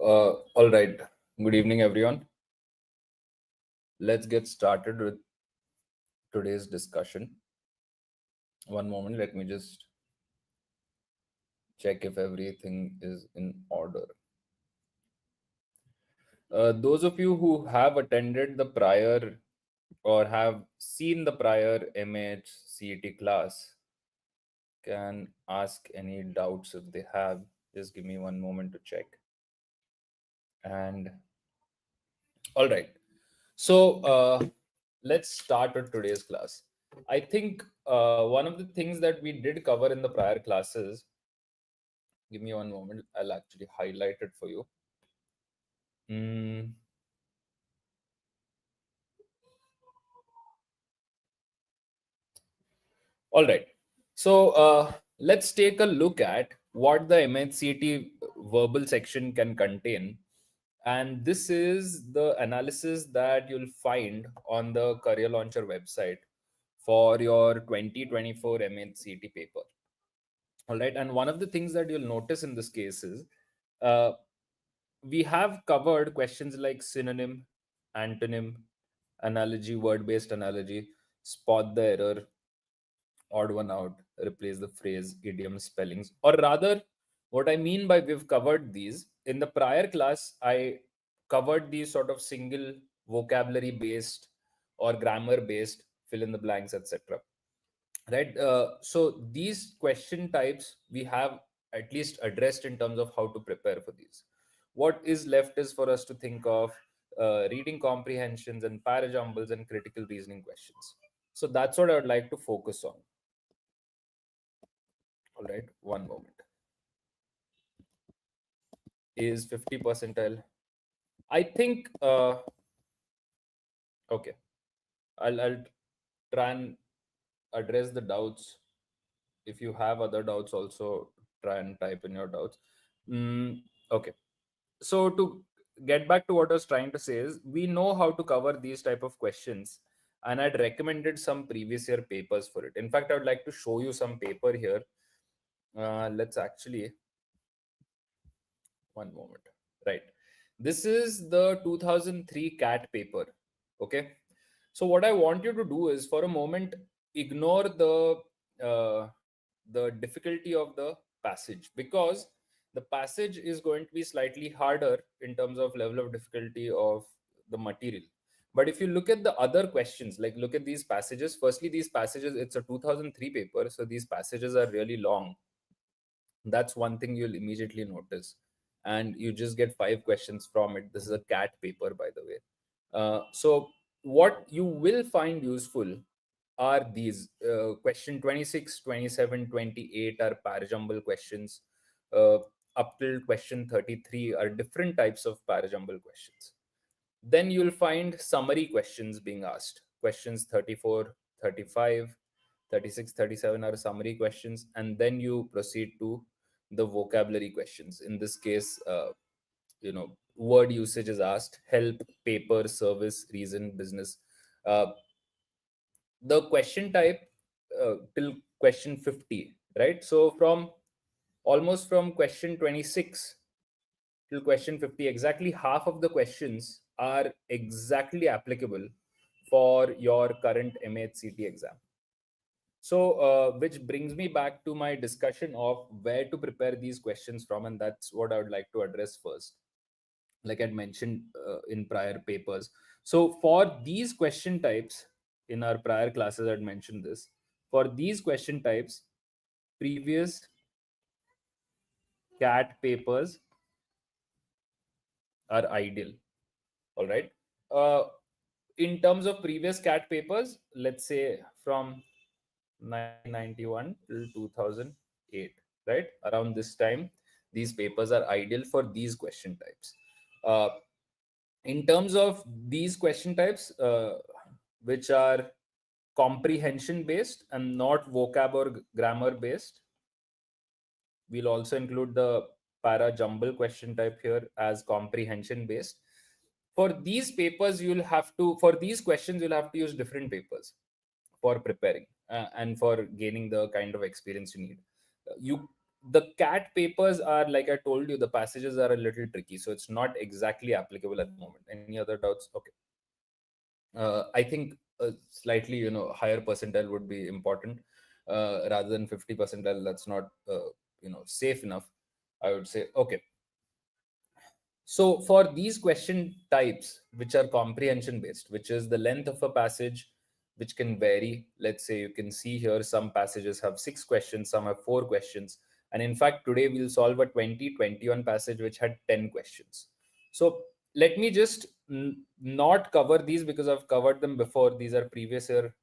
All right. Good evening, everyone. Let's get started with today's discussion. One moment, let me just check if everything is in order. Those of you who have attended the prior or have seen the prior MAH CET class can ask any doubts if they have. Just give me one moment to check. And all right. So let's start with today's class. I think one of the things that we did cover in the prior classes, give me one moment, I'll actually highlight it for you. Mm, all right. So let's take a look at what the MHCT verbal section can contain. And this is the analysis that you'll find on the Career Launcher website for your 2024 MHCT paper. All right. And one of the things that you'll notice in this case is uh, we have covered questions like synonym, antonym, analogy, word based analogy, spot the error, odd one out, replace the phrase, idiom, spellings. Or rather, what I mean by we've covered these in the prior class, I covered these sort of single vocabulary based or grammar based fill in the blanks, etc. Right. So these question types we have at least addressed in terms of how to prepare for these. What is left is for us to think of reading comprehensions and parajumbles and critical reasoning questions. So that's what I would like to focus on. All right, one moment. Is 50 percentile? I think okay. I'll try and address the doubts. If you have other doubts, also try and type in your doubts. Okay. So to get back to what I was trying to say is we know how to cover these type of questions, and I'd recommended some previous year papers for it. In fact, I would like to show you some paper here. Let's actually one moment. Right. This is the 2003 CAT paper. Okay. So what I want you to do is for a moment ignore uh, the difficulty of the passage, because the passage is going to be slightly harder in terms of level of difficulty of the material. But if you look at the other questions, like look at these passages, firstly, these passages, it's a 2003 paper, so these passages are really long. That's one thing you'll immediately notice. And you just get 5 questions from it. This is a CAT paper, by the way. So what you will find useful are these question 26, 27, 28 are parajumble questions. uh, up till question 33 are different types of parajumble questions. Then you'll find summary questions being asked. Questions 34, 35, 36, 37 are summary questions, and then you proceed to the vocabulary questions. In this case, word usage is asked: help, paper, service, reason, business. uh, the question type till question 50, right? So from almost from question 26 till question 50, exactly half of the questions are exactly applicable for your current MHCT exam. So which brings me back to my discussion of where to prepare these questions from, and that's what I would like to address first, like I'd mentioned in prior papers. So for these question types, in our prior classes, I'd mentioned this. For these question types, previous CAT papers are ideal. All right. Uh, in terms of previous CAT papers, let's say from 1991 till 2008, right? Around this time, these papers are ideal for these question types. Uh, in terms of these question types, which are comprehension based and not vocab or grammar based, we'll also include the para jumble question type here as comprehension based. For these papers, for these questions, you'll have to use different papers for preparing and for gaining the kind of experience you need. You the CAT papers are, like I told you, the passages are a little tricky, so it's not exactly applicable at the moment. Any other doubts? Okay. I think a slightly, higher percentile would be important, rather than 50 percentile. That's not, safe enough, I would say. Okay. So for these question types, which are comprehension based, which is the length of a passage, which can vary. Let's say you can see here some passages have 6 questions, some have 4 questions. And in fact, today we'll solve a 2021 passage which had 10 questions. So let me just not cover these because I've covered them before. These are previous year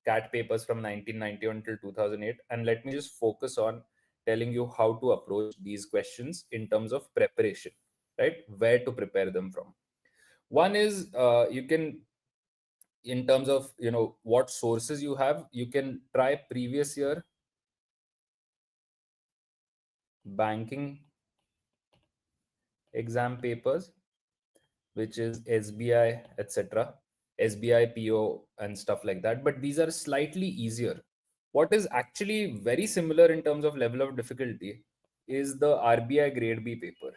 CAT papers from 1991 till 2008. And let me just focus on telling you how to approach these questions in terms of preparation, right? Where to prepare them from. One is, you can, in terms of, what sources you have, you can try previous year banking exam papers, which is SBI, etc., SBI PO and stuff like that. But these are slightly easier. What is actually very similar in terms of level of difficulty is the RBI grade B paper,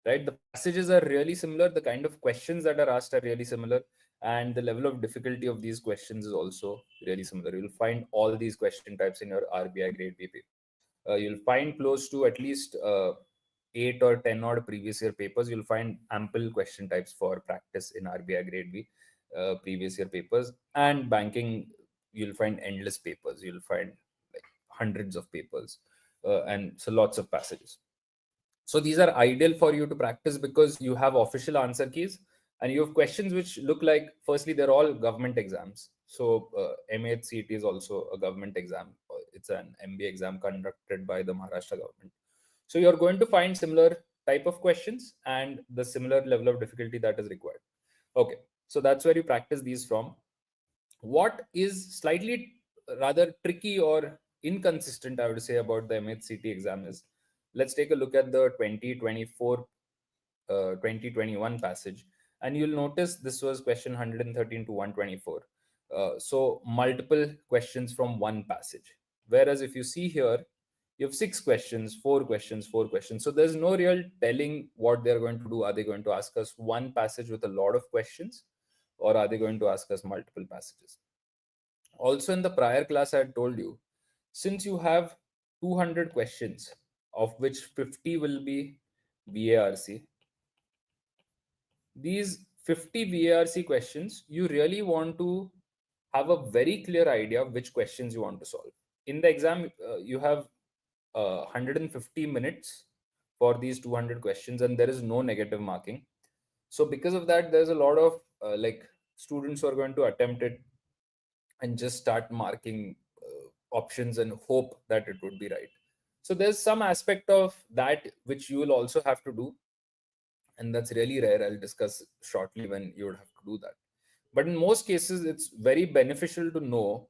right? The passages are really similar. The kind of questions that are asked are really similar. And the level of difficulty of these questions is also really similar. You'll find all these question types in your RBI grade B paper. You'll find close to at least 8 or 10 odd previous year papers. You'll find ample question types for practice in RBI grade B previous year papers. And banking, you'll find endless papers. You'll find like hundreds of papers, and so lots of passages. So these are ideal for you to practice because you have official answer keys and you have questions which look like, firstly, they're all government exams. So MAH CET is also a government exam. It's an MBA exam conducted by the Maharashtra government. So you're going to find similar type of questions and the similar level of difficulty that is required. Okay, so that's where you practice these from. What is slightly rather tricky or inconsistent, I would say, about the MHCT exam is, let's take a look at the 2024 2021 passage, and you'll notice this was question 113 to 124. So multiple questions from one passage. Whereas if you see here, you have 6 questions, 4 questions, 4 questions. So there's no real telling what they're going to do. Are they going to ask us one passage with a lot of questions, or are they going to ask us multiple passages? Also, in the prior class, I had told you, since you have 200 questions, of which 50 will be VARC, these 50 VARC questions, you really want to have a very clear idea of which questions you want to solve. In the exam, you have 150 minutes for these 200 questions, and there is no negative marking. So because of that, there's a lot of students who are going to attempt it and just start marking options and hope that it would be right. So there's some aspect of that which you will also have to do, and that's really rare. I'll discuss shortly when you would have to do that. But in most cases, it's very beneficial to know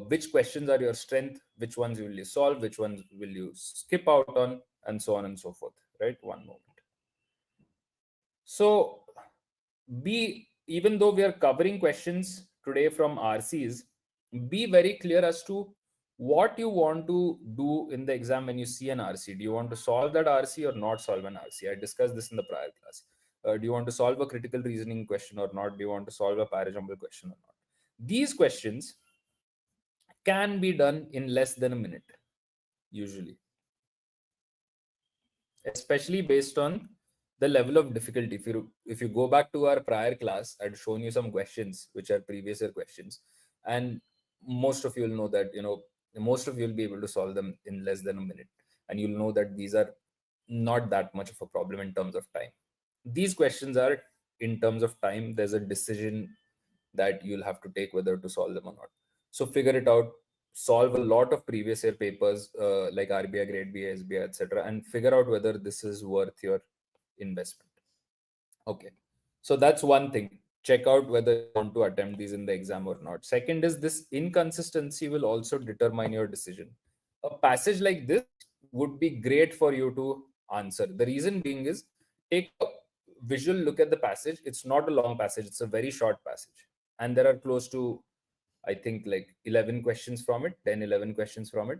which questions are your strength, which ones will you solve, which ones will you skip out on, and so on and so forth. Right? One moment. So even though we are covering questions today from RCs, be very clear as to what you want to do in the exam when you see an RC. Do you want to solve that RC or not solve an RC? I discussed this in the prior class. Do you want to solve a critical reasoning question or not? Do you want to solve a parajumble question or not? These questions can be done in less than a minute, usually, especially based on the level of difficulty. If you go back to our prior class, I'd shown you some questions which are previous year questions, and most of you will know that most of you will be able to solve them in less than a minute, and you'll know that these are not that much of a problem in terms of time. These questions are, in terms of time, there's a decision that you'll have to take whether to solve them or not. So figure it out, solve a lot of previous year papers like RBI grade B, SBI, etc., and figure out whether this is worth your investment. Okay, so that's one thing. Check out whether you want to attempt these in the exam or not. Second is, this inconsistency will also determine your decision. A passage like this would be great for you to answer. The reason being is, take a visual look at the passage. It's not a long passage, it's a very short passage, and there are close to, I think like 11 questions from it, 10, 11 questions from it.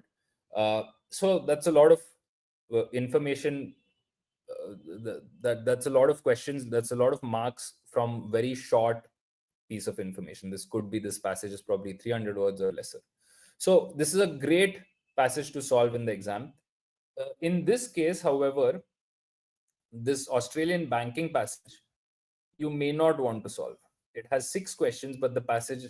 So that's a lot of information. That's a lot of questions. That's a lot of marks from very short piece of information. This could be, this passage is probably 300 words or lesser. So this is a great passage to solve in the exam. In this case, however, this Australian banking passage, you may not want to solve. It has 6 questions, but the passage,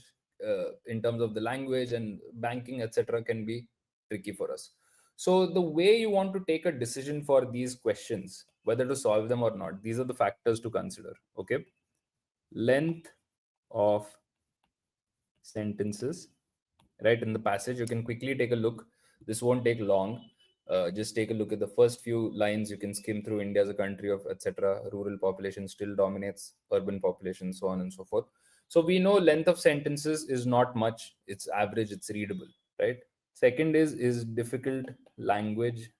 in terms of the language and banking, etc., can be tricky for us. So the way you want to take a decision for these questions, whether to solve them or not, these are the factors to consider. Okay, length of sentences, right, in the passage. You can quickly take a look. This won't take long. Just take a look at the first few lines. You can skim through. India as a country of etc. Rural population still dominates urban population, so on and so forth. So we know length of sentences is not much. It's average. It's readable, right? Second is difficult language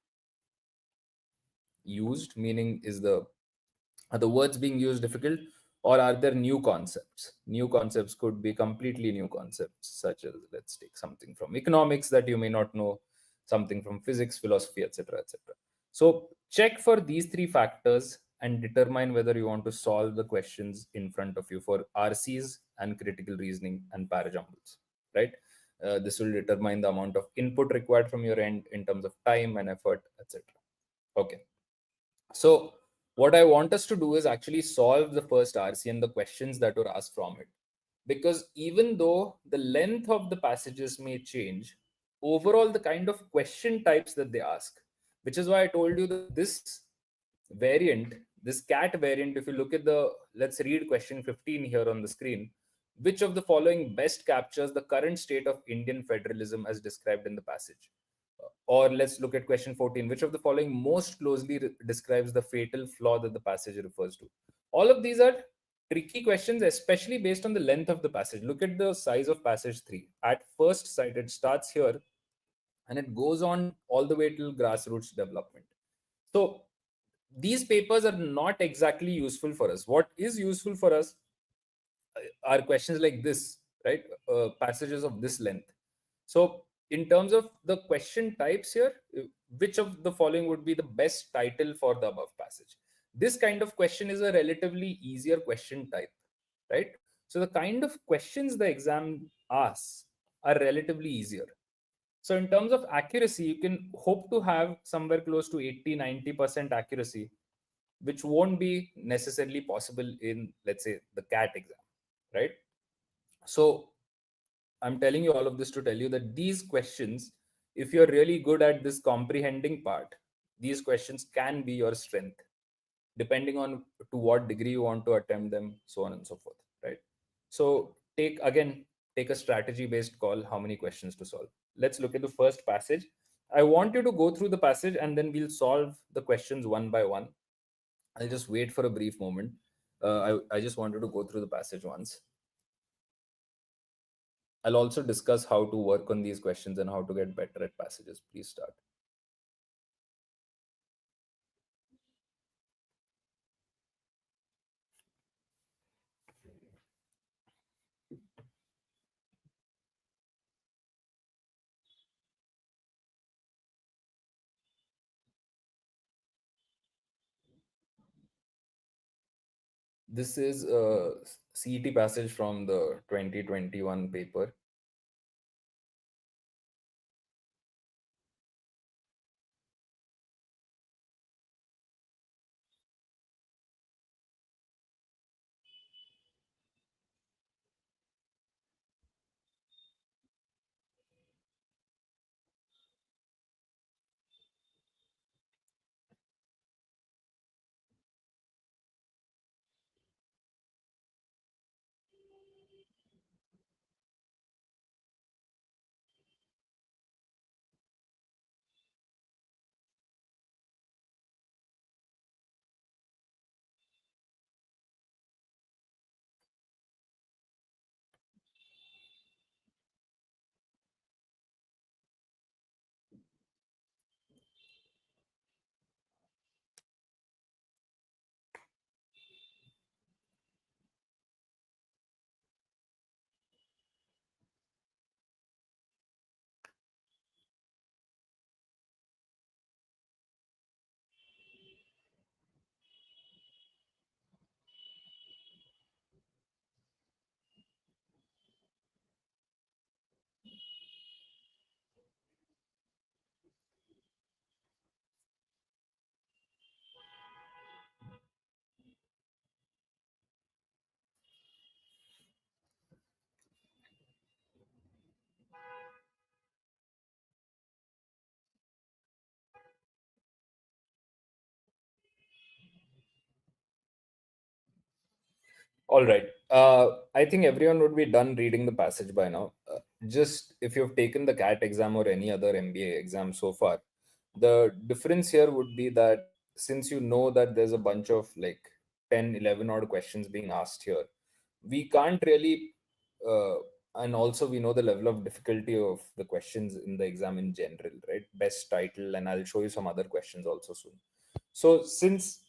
used, meaning is the, are the words being used difficult, or are there new concepts? New concepts could be completely new concepts, such as, let's take something from economics that you may not know, something from physics, philosophy, etc., etc. So check for these 3 factors and determine whether you want to solve the questions in front of you for RCs and critical reasoning and parajumbles, right? This will determine the amount of input required from your end in terms of time and effort, etc. Okay. So what I want us to do is actually solve the first RC and the questions that were asked from it. Because even though the length of the passages may change, overall the kind of question types that they ask, which is why I told you that this variant, this cat variant, if you look at the, let's read question 15 here on the screen. Which of the following best captures the current state of Indian federalism as described in the passage? Or let's look at question 14. Which of the following most closely describes the fatal flaw that the passage refers to? All of these are tricky questions, especially based on the length of the passage. Look at the size of passage 3. At first sight, it starts here and it goes on all the way till grassroots development. So these papers are not exactly useful for us. What is useful for us are questions like this, right? Passages of this length. So, in terms of the question types here, which of the following would be the best title for the above passage? This kind of question is a relatively easier question type, right? So, the kind of questions the exam asks are relatively easier. So, in terms of accuracy, you can hope to have somewhere close to 80-90% accuracy, which won't be necessarily possible in, let's say, the CAT exam, right? So I'm telling you all of this to tell you that these questions, if you're really good at this comprehending part, these questions can be your strength, depending on to what degree you want to attempt them, so on and so forth, right? So take a strategy based call how many questions to solve. Let's look at the first passage. I want you to go through the passage and then we'll solve the questions one by one. I'll just wait for a brief moment. I just wanted to go through the passage once. I'll also discuss how to work on these questions and how to get better at passages. Please start. This is a CET passage from the 2021 paper. All right. I think everyone would be done reading the passage by now. Just if you've taken the CAT exam or any other MBA exam so far, the difference here would be that since you know that there's a bunch of like 10, 11 odd questions being asked here, we can't really, uh, and also we know the level of difficulty of the questions in the exam in general, right? Best title, and I'll show you some other questions also soon. So, since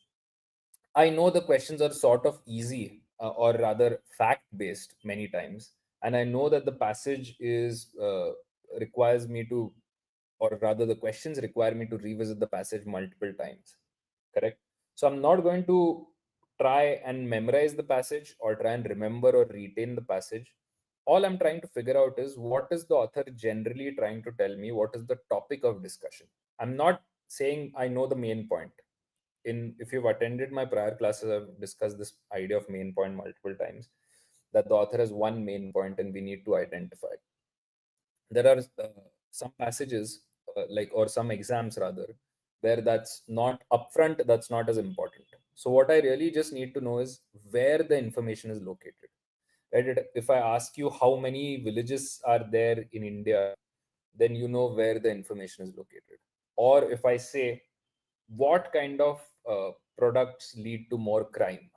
I know the questions are sort of easy, or rather fact based many times, and I know that the passage is requires me to, or rather, the questions require me to revisit the passage multiple times. Correct. So I'm not going to try and memorize the passage or try and remember or retain the passage. All I'm trying to figure out is what is the author generally trying to tell me, what is the topic of discussion. I'm not saying I know the main point. In if you've attended my prior classes, I've discussed this idea of main point multiple times, that the author has one main point and we need to identify. There are some passages, or some exams rather, where that's not upfront, that's not as important. So what I really just need to know is where the information is located, right? If I ask you how many villages are there in India, then you know where the information is located. Or if I say what kind of products lead to more crime,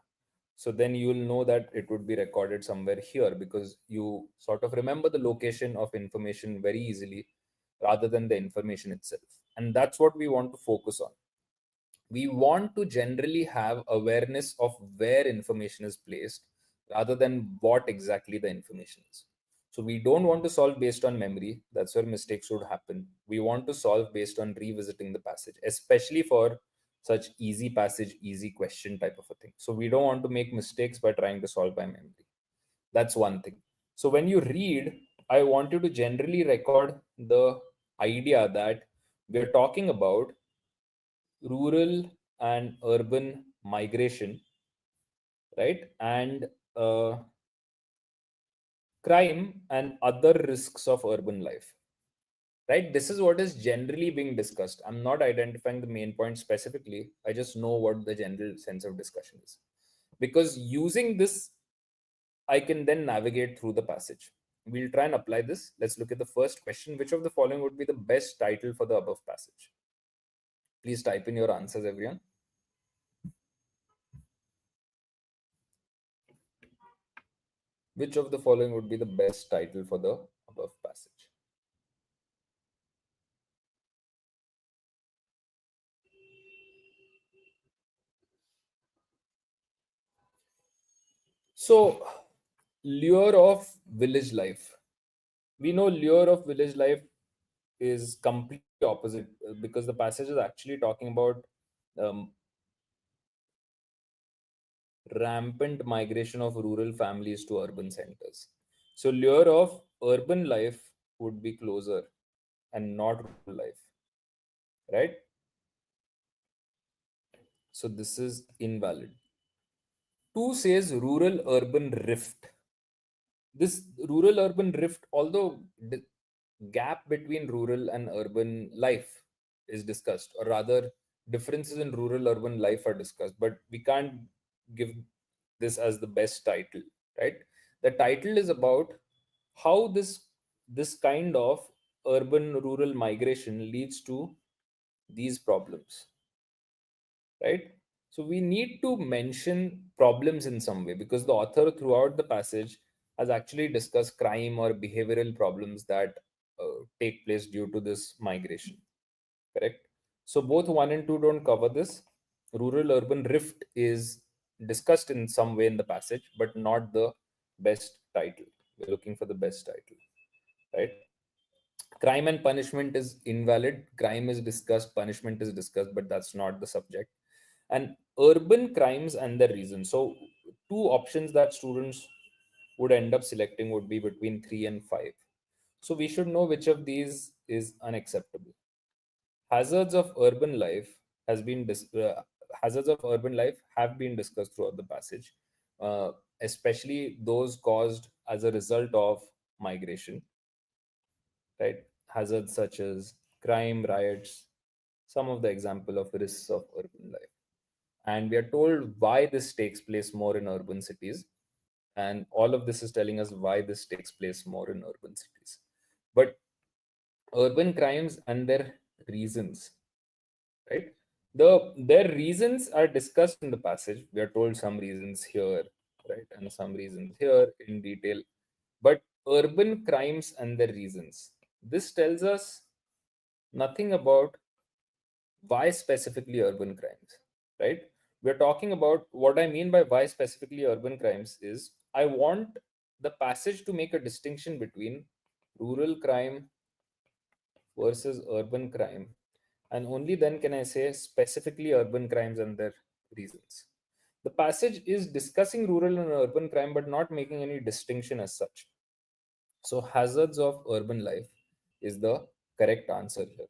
so then you will know that it would be recorded somewhere here, because you sort of remember the location of information very easily rather than the information itself. And that's what we want to focus on. We want to generally have awareness of where information is placed rather than what exactly the information is. So we don't want to solve based on memory. That's where mistakes would happen. We want to solve based on revisiting the passage, especially for such easy passage, easy question type of a thing. So we don't want to make mistakes by trying to solve by memory. That's one thing. So when you read, I want you to generally record the idea that we're talking about rural and urban migration, right? And uh, crime and other risks of urban life, right? This is what is generally being discussed. I'm not identifying the main point specifically. I just know what the general sense of discussion is. Because using this, I can then navigate through the passage. We'll try and apply this. Let's look at the first question. Which of the following would be the best title for the above passage? Please type in your answers, everyone. Which of the following would be the best title for the above passage? So, lure of village life. We know lure of village life is completely opposite, because the passage is actually talking about um, rampant migration of rural families to urban centers. So, lure of urban life would be closer and not rural life, right? So, this is invalid. Two says rural urban rift. This rural urban rift, although the gap between rural and urban life is discussed, or rather differences in rural urban life are discussed, but we can't give this as the best title, right? The title is about how this kind of urban rural migration leads to these problems, right? So we need to mention problems in some way, because the author throughout the passage has actually discussed crime or behavioral problems that take place due to this migration. Correct. So both one and two don't cover this. Rural urban rift is discussed in some way in the passage, but not the best title. We're looking for the best title, right? Crime and punishment is invalid. Crime is discussed, punishment is discussed, but that's not the subject. And urban crimes and the reason. So two options that students would end up selecting would be between 3 and 5. So we should know which of these is unacceptable. Hazards of urban life has been hazards of urban life have been discussed throughout the passage, uh, especially those caused as a result of migration, right? Hazards such as crime, riots, some of the example of risks of urban life. And we are told why this takes place more in urban cities. And all of this is telling us why this takes place more in urban cities. But urban crimes and their reasons, right? Their reasons are discussed in the passage. We are told some reasons here, right, and some reasons here in detail. But urban crimes and their reasons, this tells us nothing about why specifically urban crimes, right? We're talking about, what I mean by why specifically urban crimes is, I want the passage to make a distinction between rural crime versus urban crime, and only then can I say specifically urban crimes and their reasons. The passage is discussing rural and urban crime but not making any distinction as such. So, hazards of urban life is the correct answer here.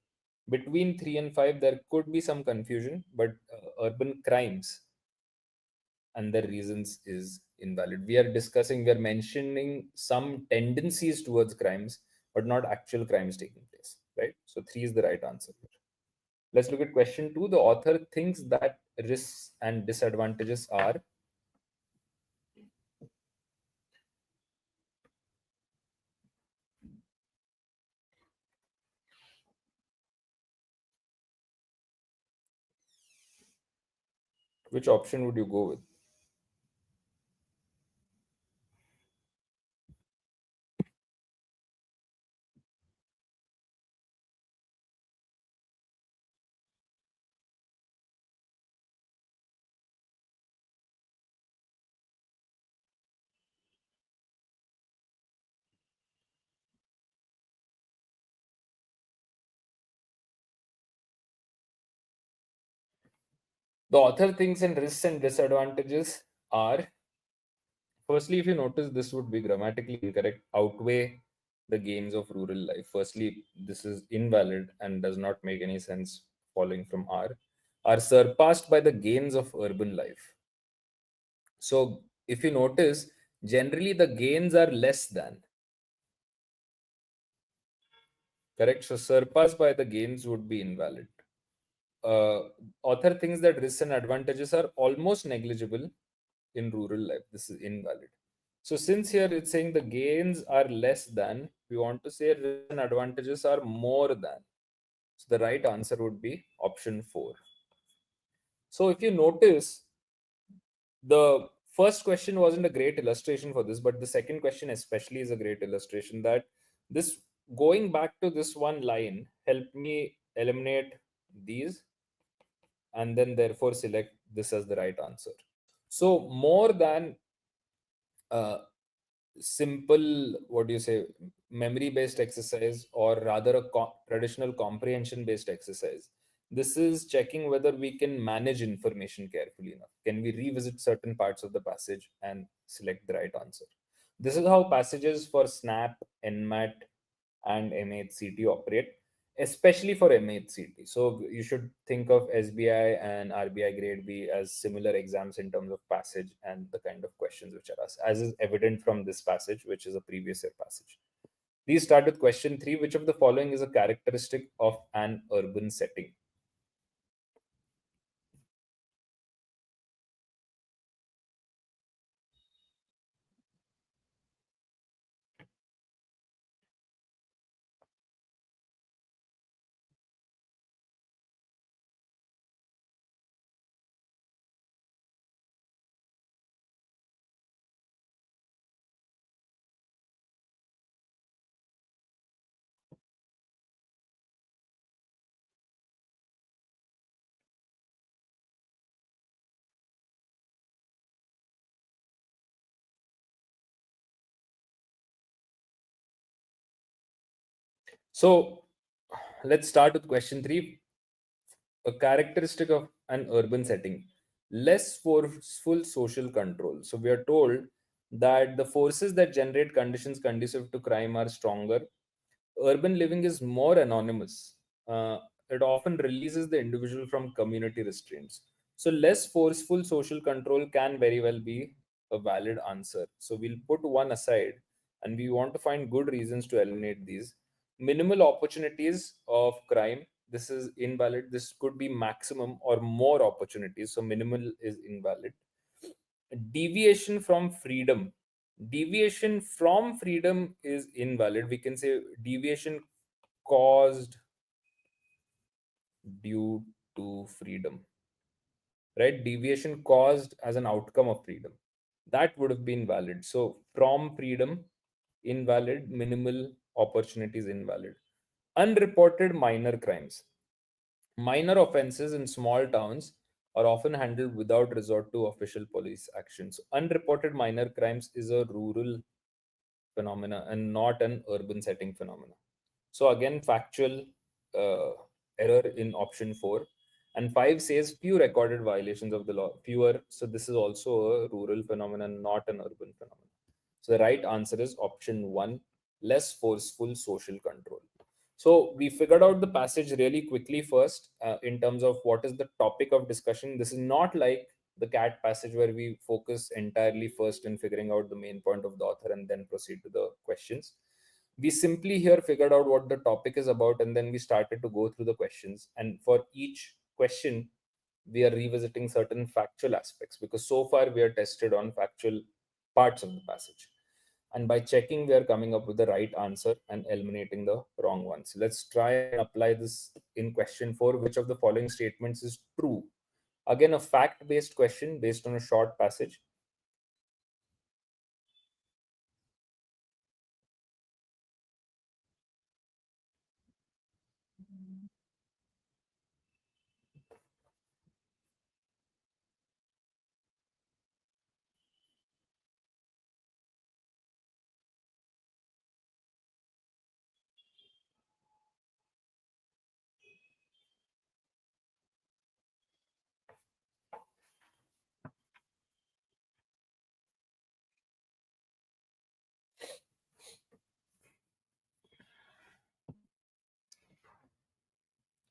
Between 3 and 5, there could be some confusion, but urban crimes and their reasons is invalid. We are mentioning some tendencies towards crimes, but not actual crimes taking place, right? So, 3 is the right answer here. Let's look at question 2. The author thinks that risks and disadvantages are. Which option would you go with? The author thinks in risks and disadvantages are, firstly, if you notice, this would be grammatically incorrect, outweigh the gains of rural life. Firstly, this is invalid and does not make any sense following from R. Are surpassed by the gains of urban life. So, if you notice, generally the gains are less than, correct? So, surpassed by the gains would be invalid. uh, Author thinks that risks and advantages are almost negligible in rural life. This is invalid. So since here it's saying the gains are less than, we want to say risks and advantages are more than. So the right answer would be option 4. So if you notice, the first question wasn't a great illustration for this, but the second question especially is a great illustration, that this, going back to this one line, helped me eliminate these and then therefore select this as the right answer. So more than uh, simple, what do you say, memory based exercise, or rather a traditional comprehension based exercise, this is checking whether we can manage information carefully enough. Can we revisit certain parts of the passage and select the right answer? This is how passages for snap, nmat, and mhcet operate, especially for mhcet. So you should think of sbi and rbi grade b as similar exams in terms of passage and the kind of questions which are asked, as is evident from this passage, which is a previous year passage. Please start with question 3. Which of the following is a characteristic of an urban setting? So let's start with question 3. A characteristic of an urban setting: less forceful social control. So we are told that the forces that generate conditions conducive to crime are stronger. Urban living is more anonymous. It often releases the individual from community restraints. So less forceful social control can very well be a valid answer. So we'll put one aside and we want to find good reasons to eliminate these. Minimal opportunities of crime, this is invalid. This could be maximum or more opportunities. So minimal is invalid. Deviation from freedom. Deviation from freedom is invalid. We can say deviation caused due to freedom, right? Deviation caused as an outcome of freedom. That would have been valid. So from freedom, invalid. Minimal opportunities, invalid. Unreported minor crimes. Minor offenses in small towns are often handled without resort to official police action. So unreported minor crimes is a rural phenomena and not an urban setting phenomena. So again, factual uh, error in option 4. And 5 says few recorded violations of the law. Fewer. So this is also a rural phenomenon, not an urban phenomenon. So the right answer is option 1, less forceful social control. So we figured out the passage really quickly first in terms of what is the topic of discussion. This is not like the cat passage where we focus entirely first in figuring out the main point of the author and then proceed to the questions. We simply here figured out what the topic is about and then we started to go through the questions. And for each question, we are revisiting certain factual aspects because so far we are tested on factual parts of the passage. And by checking, we are coming up with the right answer and eliminating the wrong ones. Let's try and apply this in question 4. Which of the following statements is true? Again, a fact based question based on a short passage.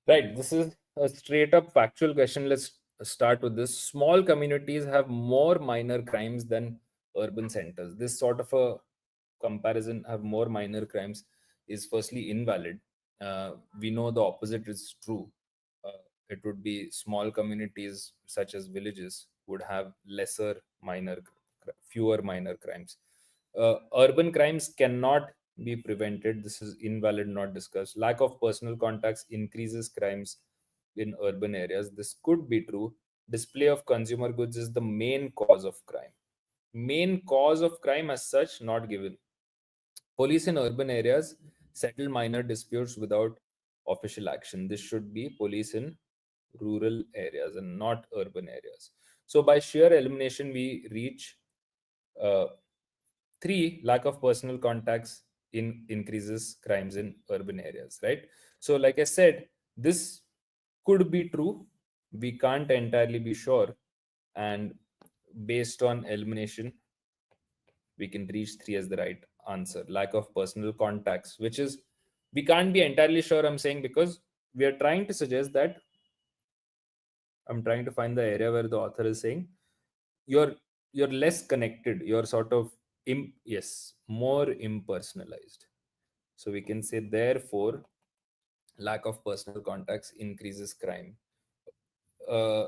Right. This is a straight up factual question. Let's start with this. Small communities have more minor crimes than urban centers. This sort of a comparison, have more minor crimes, is firstly invalid. We know the opposite is true. It would be small communities such as villages would have fewer minor crimes. Urban crimes cannot be prevented. This is invalid, not discussed. Lack of personal contacts increases crimes in urban areas. This could be true. Display of consumer goods is the main cause of crime. Main cause of crime, as such, not given. Police in urban areas settle minor disputes without official action. This should be police in rural areas and not urban areas. So, by sheer elimination, we reach uh, 3, lack of personal contacts increases crimes in urban areas, right? So, like I said, this could be true. We can't entirely be sure. And based on elimination, we can reach 3 as the right answer. Lack of personal contacts, which is, we can't be entirely sure, I'm saying, because we are trying to suggest that, I'm trying to find the area where the author is saying you're you're less connected, you're sort of yes, more impersonalized. So we can say therefore lack of personal contacts increases crime. uh,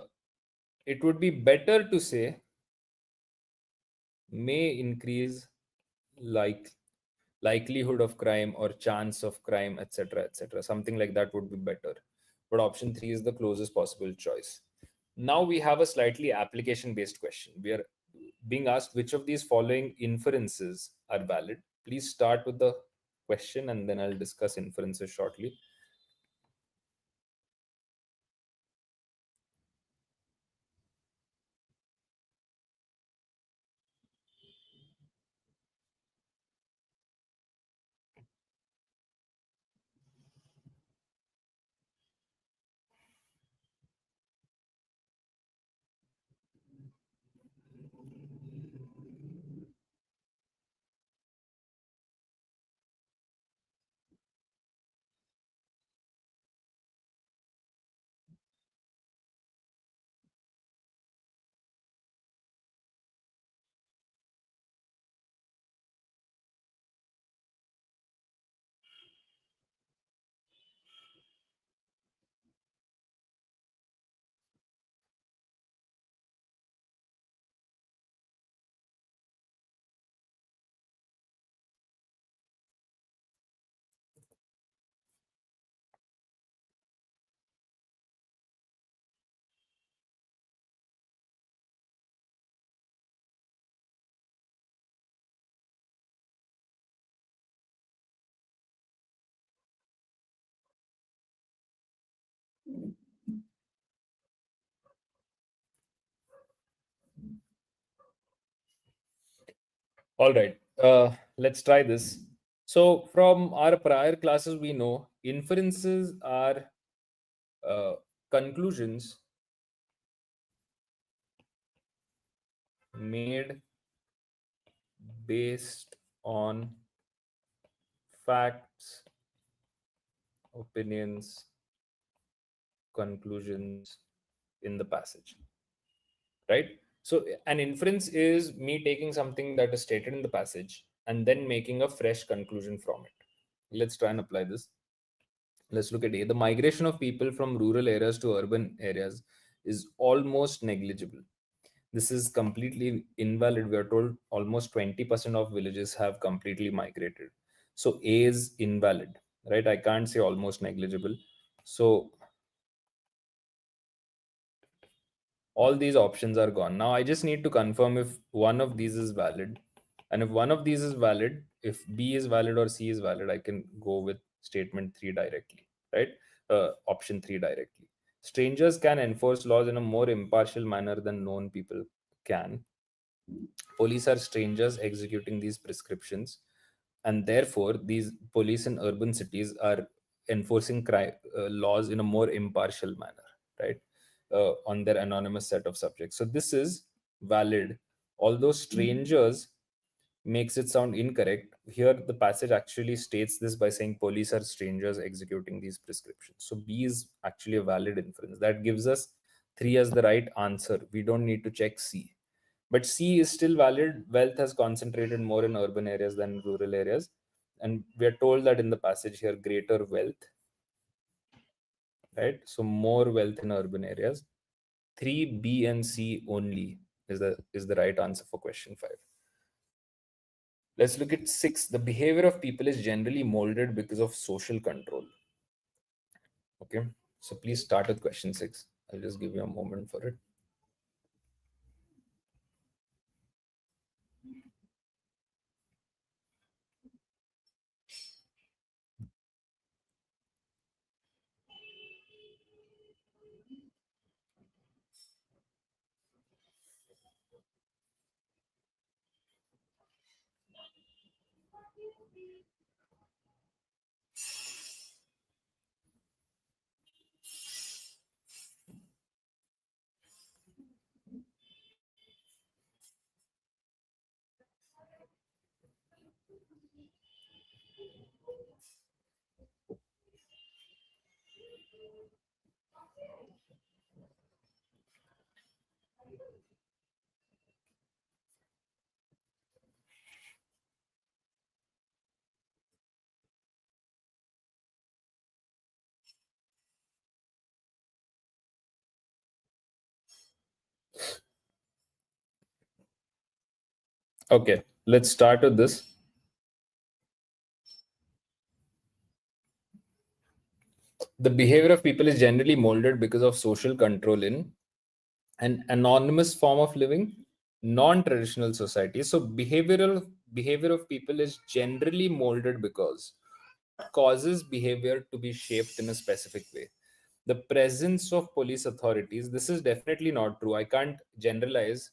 it would be better to say may increase like likelihood of crime or chance of crime, etc., etc. Something like that would be better. But option 3 is the closest possible choice. Now we have a slightly application based question. We are being asked which of these following inferences are valid. Please start with the question and then I'll discuss inferences shortly. All right, let's try this. So, from our prior classes, we know inferences are uh, conclusions made based on facts, opinions, conclusions in the passage, right? So, an inference is me taking something that is stated in the passage and then making a fresh conclusion from it. Let's try and apply this. Let's look at A. The migration of people from rural areas to urban areas is almost negligible. This is completely invalid. We are told almost 20% of villages have completely migrated. So A is invalid, right? I can't say almost negligible. So all these options are gone. Now I just need to confirm if one of these is valid. And if one of these is valid, if B is valid or C is valid, I can go with statement 3 directly, right? Option 3 directly. Strangers can enforce laws in a more impartial manner than known people can. Police are strangers executing these prescriptions, and therefore these police in urban cities are enforcing laws in a more impartial manner, right? On their anonymous set of subjects. So this is valid, although strangers makes it sound incorrect. Here the passage actually states this by saying police are strangers executing these prescriptions. So B is actually a valid inference. That gives us 3 as the right answer. We don't need to check C. But C is still valid. Wealth has concentrated more in urban areas than rural areas. And we are told that in the passage here, greater wealth, right? So more wealth in urban areas. 3, B and C only is the right answer for question 5. Let's look at 6. The behavior of people is generally molded because of social control. Okay. So please start with question 6. I'll just give you a moment for it. Okay. Let's start with this. The behavior of people is generally molded because of social control in an anonymous form of living, non-traditional society. So behavior of people is generally molded because what causes behavior to be shaped in a specific way. The presence of police authorities, this is definitely not true. I can't generalize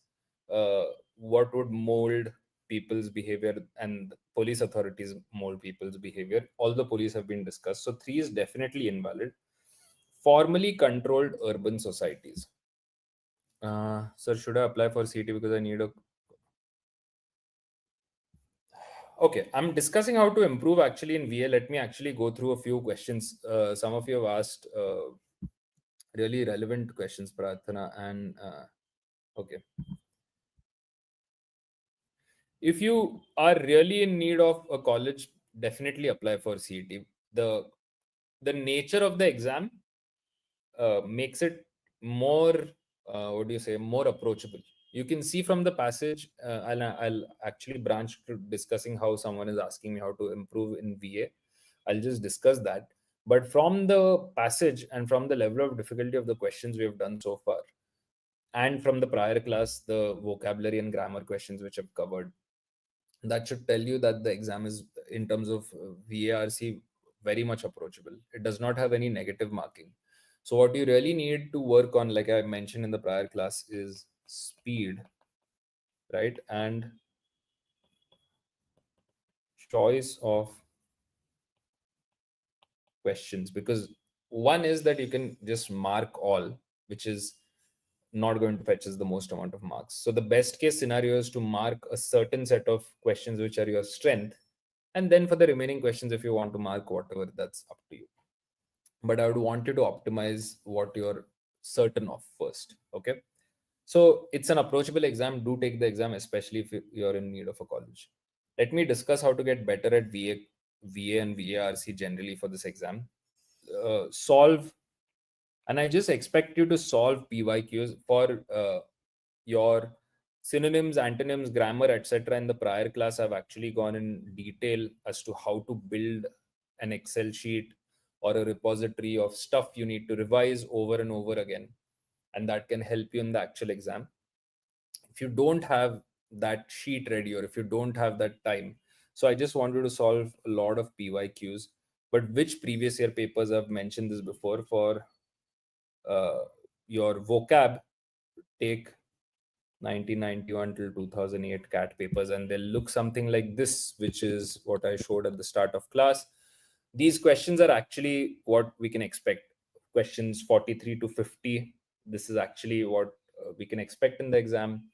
uh, what would mold people's behavior, and police authorities mold people's behavior. All the police have been discussed. So 3 is definitely invalid. Formally controlled urban societies. Sir, should I apply for CT because I need a... Okay, I'm discussing how to improve actually in VA. Let me actually go through a few questions. Some of you have asked really relevant questions, Prarthana. And okay, if you are really in need of a college, definitely apply for CET. The nature of the exam makes it more, what do you say, more approachable. You can see from the passage. I'll actually branch to discussing how someone is asking me how to improve in VA. I'll just discuss that. But from the passage and from the level of difficulty of the questions we have done so far, and from the prior class, the vocabulary and grammar questions which I've covered, that should tell you that the exam is, in terms of VARC, very much approachable. It does not have any negative marking. So what you really need to work on, like I mentioned in the prior class, is speed, right? And choice of questions, because one is that you can just mark all, which is not going to fetch us the most amount of marks. So the best case scenario is to mark a certain set of questions which are your strength, and then for the remaining questions, if you want to mark whatever, that's up to you. But I would want you to optimize what you're certain of first. Okay. So it's an approachable exam. Do take the exam, especially if you're in need of a college. Let me discuss how to get better at VA and VARC generally for this exam. Solve, and I just expect you to solve PYQs for your synonyms, antonyms, grammar, etc. In the prior class, I've actually gone in detail as to how to build an Excel sheet or a repository of stuff you need to revise over and over again, and that can help you in the actual exam. If you don't have that sheet ready, or if you don't have that time, so I just want you to solve a lot of PYQs. But which previous year papers, I've mentioned this before, for uh, your vocab, take 1991 till 2008 cat papers, and they'll look something like this, which is what I showed at the start of class. These questions are actually what we can expect. Questions 43 to 50, this is actually what we can expect in the exam.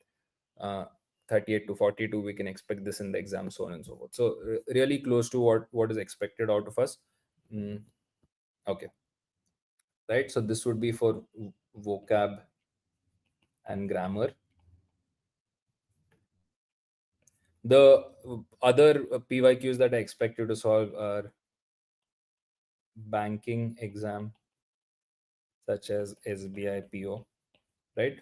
uh, 38 to 42, we can expect this in the exam, so on and so forth. So really close to what is expected out of us. Mm, okay, right. So this would be for vocab and grammar. The other PYQs that I expect you to solve are banking exam, such as SBI PO, right?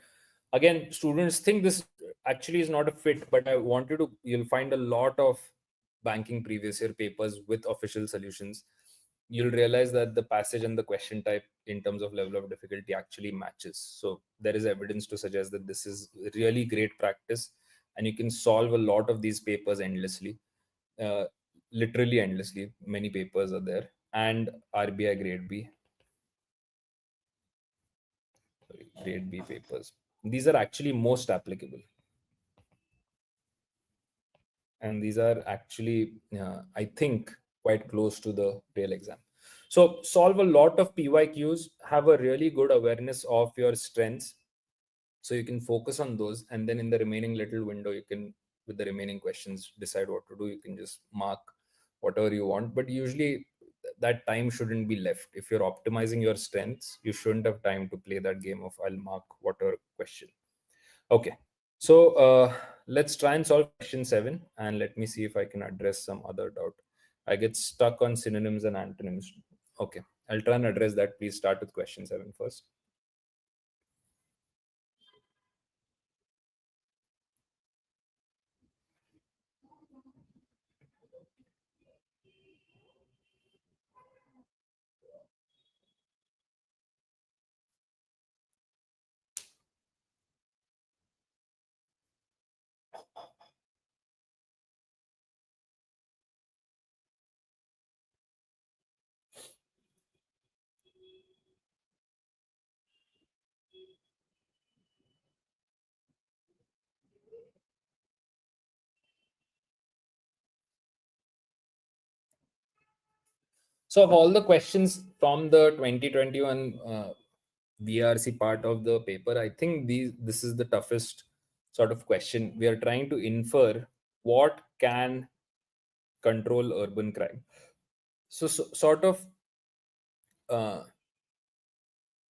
Again, students think this actually is not a fit, but I want you to, you'll find a lot of banking previous year papers with official solutions. You'll realize that the passage and the question type in terms of level of difficulty actually matches. So there is evidence to suggest that this is really great practice, and you can solve a lot of these papers endlessly, uh, literally endlessly. Many papers are there. And RBI grade B, sorry, grade B papers, these are actually most applicable, and these are actually I think quite close to the real exam. So solve a lot of PYQs, have a really good awareness of your strengths, so you can focus on those, and then in the remaining little window, you can, with the remaining questions, decide what to do. You can just mark whatever you want, but usually that time shouldn't be left. If you're optimizing your strengths, you shouldn't have time to play that game of I'll mark whatever question. Okay, so let's try and solve question 7, and let me see if I can address some other doubt. I get stuck on synonyms and antonyms. Okay, I'll try and address that. Please start with question 7 first. So, of all the questions from the 2021 VRC part of the paper, I think this is the toughest sort of question. We are trying to infer what can control urban crime. So sort of uh,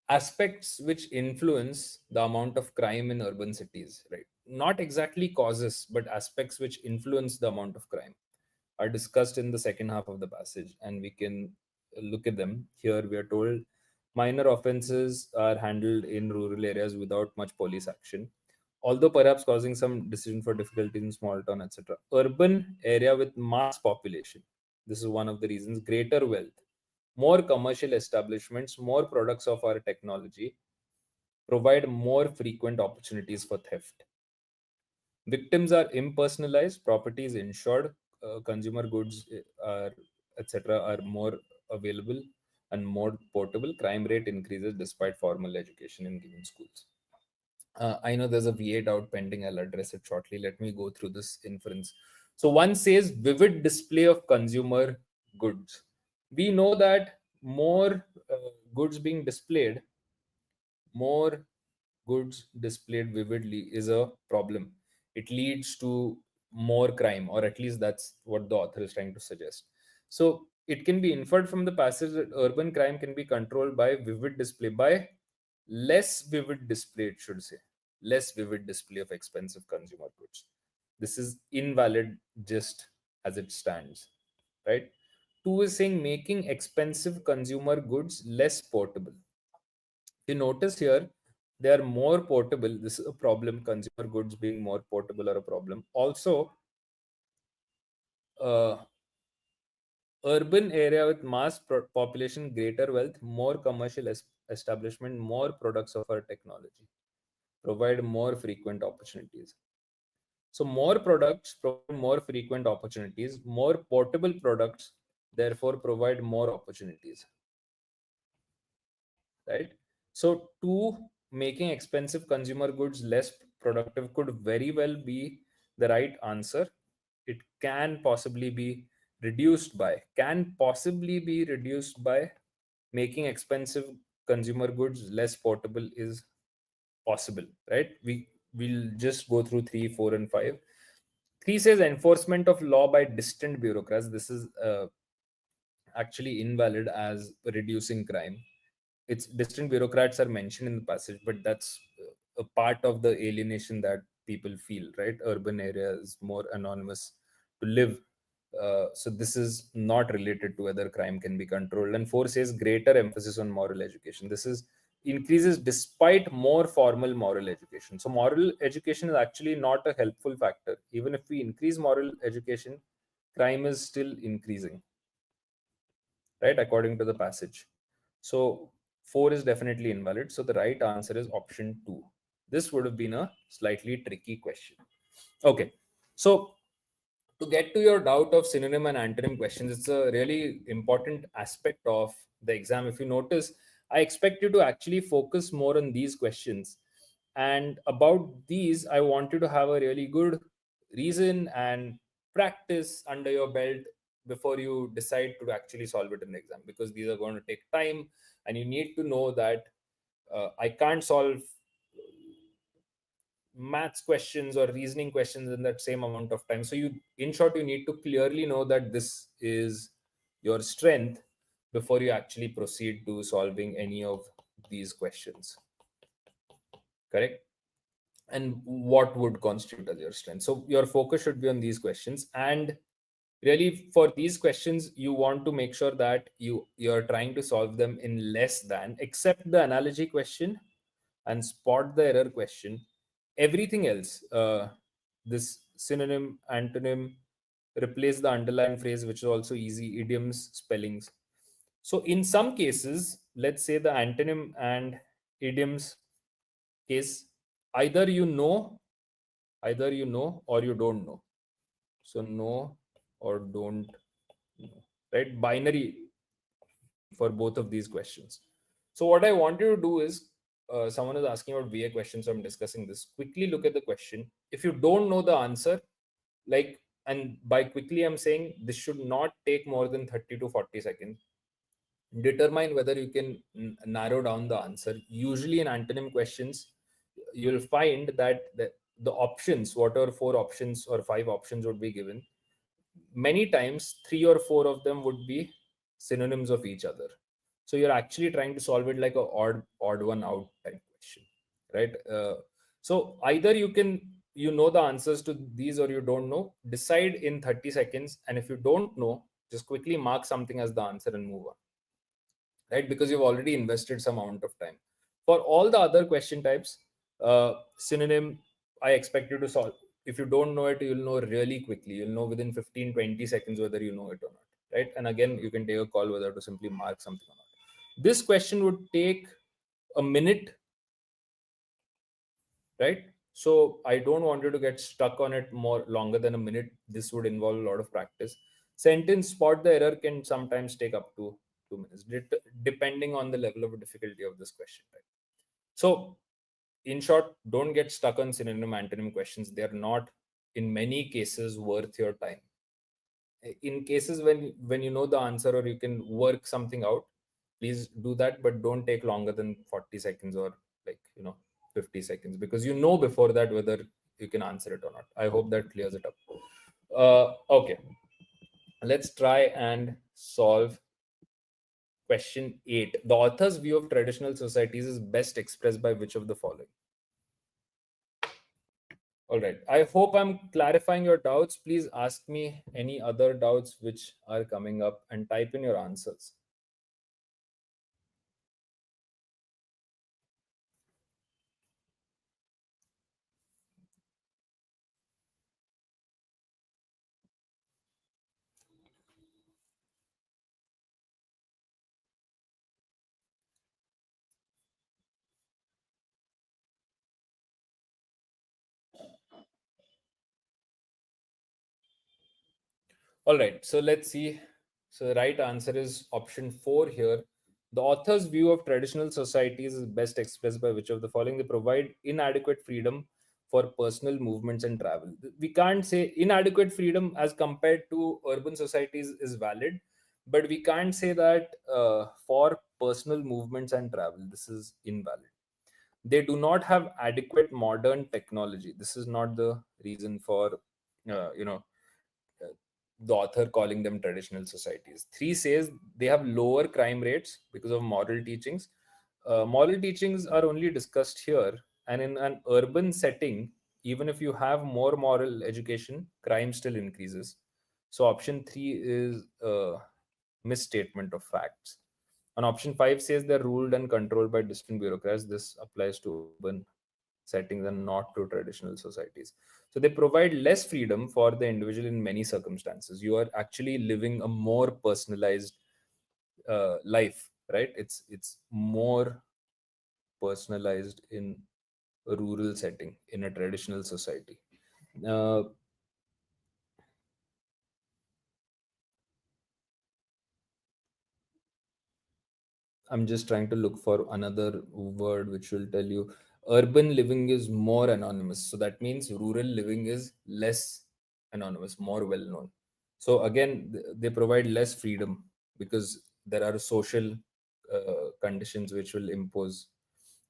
aspects which influence the amount of crime in urban cities, right? Not exactly causes, but aspects which influence the amount of crime are discussed in the second half of the passage, and we can look at them. Here we are told minor offenses are handled in rural areas without much police action, although perhaps causing some decision for difficulty in small town, etc. Urban area with mass population. This is one of the reasons. Greater wealth, more commercial establishments, more products of our technology provide more frequent opportunities for theft. Victims are impersonalized, property is insured, consumer goods are etc. are more available, and more portable, crime rate increases despite formal education in given schools. I know there's a V8 out pending. I'll address it shortly. Let me go through this inference. So one says vivid display of consumer goods. We know that more goods being displayed, more goods displayed vividly is a problem. It leads to more crime, or at least that's what the author is trying to suggest. So it can be inferred from the passage that urban crime can be controlled by vivid display, by less vivid display, it should say, less vivid display of expensive consumer goods. This is invalid just as it stands, right? Two is saying making expensive consumer goods less portable. You notice here they are more portable. This is a problem. Consumer goods being more portable are a problem. Also, uh, urban area with mass population, greater wealth, more commercial establishment, more products of our technology provide more frequent opportunities. So more products provide more frequent opportunities. More portable products therefore provide more opportunities, right? So, two, making expensive consumer goods less productive could very well be the right answer. It can possibly be reduced by making expensive consumer goods less portable is possible, right? We'll just go through 3, 4, and 5. 3 says enforcement of law by distant bureaucrats. This is actually invalid as reducing crime. It's distant bureaucrats are mentioned in the passage, but that's a part of the alienation that people feel, right? Urban areas more anonymous to live. So this is not related to whether crime can be controlled. And 4 says greater emphasis on moral education. This is increases despite more formal moral education. So moral education is actually not a helpful factor. Even if we increase moral education, crime is still increasing, right? According to the passage. So 4 is definitely invalid. So the right answer is option 2. This would have been a slightly tricky question. Okay. So to get to your doubt of synonym and antonym questions, it's a really important aspect of the exam. If you notice, I expect you to actually focus more on these questions. And about these, I want you to have a really good reason and practice under your belt before you decide to actually solve it in the exam, because these are going to take time and you need to know that I can't solve maths questions or reasoning questions in that same amount of time. So you, in short, you need to clearly know that this is your strength before you actually proceed to solving any of these questions, correct? And what would constitute as your strength? So your focus should be on these questions. And really, for these questions, you want to make sure that you're trying to solve them in less than, except the analogy question and spot the error question. Everything else, this synonym, antonym, replace the underlying phrase, which is also easy, idioms, spellings. So in some cases, let's say the antonym and idioms case, either you know, or you don't know. So know or don't know, right? Binary for both of these questions. So what I want you to do is, someone is asking about VA questions, so I'm discussing this. Quickly look at the question. If you don't know the answer, like, and by quickly I'm saying this should not take more than 30 to 40 seconds. Determine whether you can narrow down the answer. Usually in antonym questions, you'll find that the options, whatever 4 options or 5 options would be given, many times 3 or 4 of them would be synonyms of each other. So you're actually trying to solve it like a odd one out type question, right? So either you know the answers to these, or you don't know. Decide in 30 seconds, and if you don't know, just quickly mark something as the answer and move on, right? Because you've already invested some amount of time. For all the other question types, synonym, I expect you to solve. If you don't know it, you'll know really quickly. You'll know within 15-20 seconds whether you know it or not, right? And again, you can take a call whether to simply mark something or not. This question would take a minute, right? So I don't want you to get stuck on it more longer than a minute. This would involve a lot of practice. Sentence spot the error can sometimes take up to 2 minutes, depending on the level of difficulty of this question type. So, in short, don't get stuck on synonym antonym questions. They are not, in many cases, worth your time. In cases when you know the answer or you can work something out, please do that, but don't take longer than 40 seconds or, like, 50 seconds, because you know before that whether you can answer it or not. I hope that clears it up. Okay, let's try and solve question 8. The author's view of traditional societies is best expressed by which of the following? All right. I hope I'm clarifying your doubts. Please ask me any other doubts which are coming up and type in your answers. All right, so let's see. So the right answer is option 4 here. The author's view of traditional societies is best expressed by which of the following? They provide inadequate freedom for personal movements and travel. We can't say inadequate freedom as compared to urban societies is valid, but we can't say that for personal movements and travel, this is invalid. They do not have adequate modern technology. This is not the reason for, uh, you know, uh, the author calling them traditional societies. 3 says they have lower crime rates because of moral teachings. Moral teachings are only discussed here, and in an urban setting, even if you have more moral education, crime still increases. So, option 3 is a misstatement of facts. And option 5 says they're ruled and controlled by distant bureaucrats. This applies to urban settings and not to traditional societies. So they provide less freedom for the individual in many circumstances. You are actually living a more personalized life, right? It's more personalized in a rural setting, in a traditional society. Uh, I'm just trying to look for another word which will tell you urban living is more anonymous. So that means rural living is less anonymous, more well known. So again, they provide less freedom because there are social conditions which will impose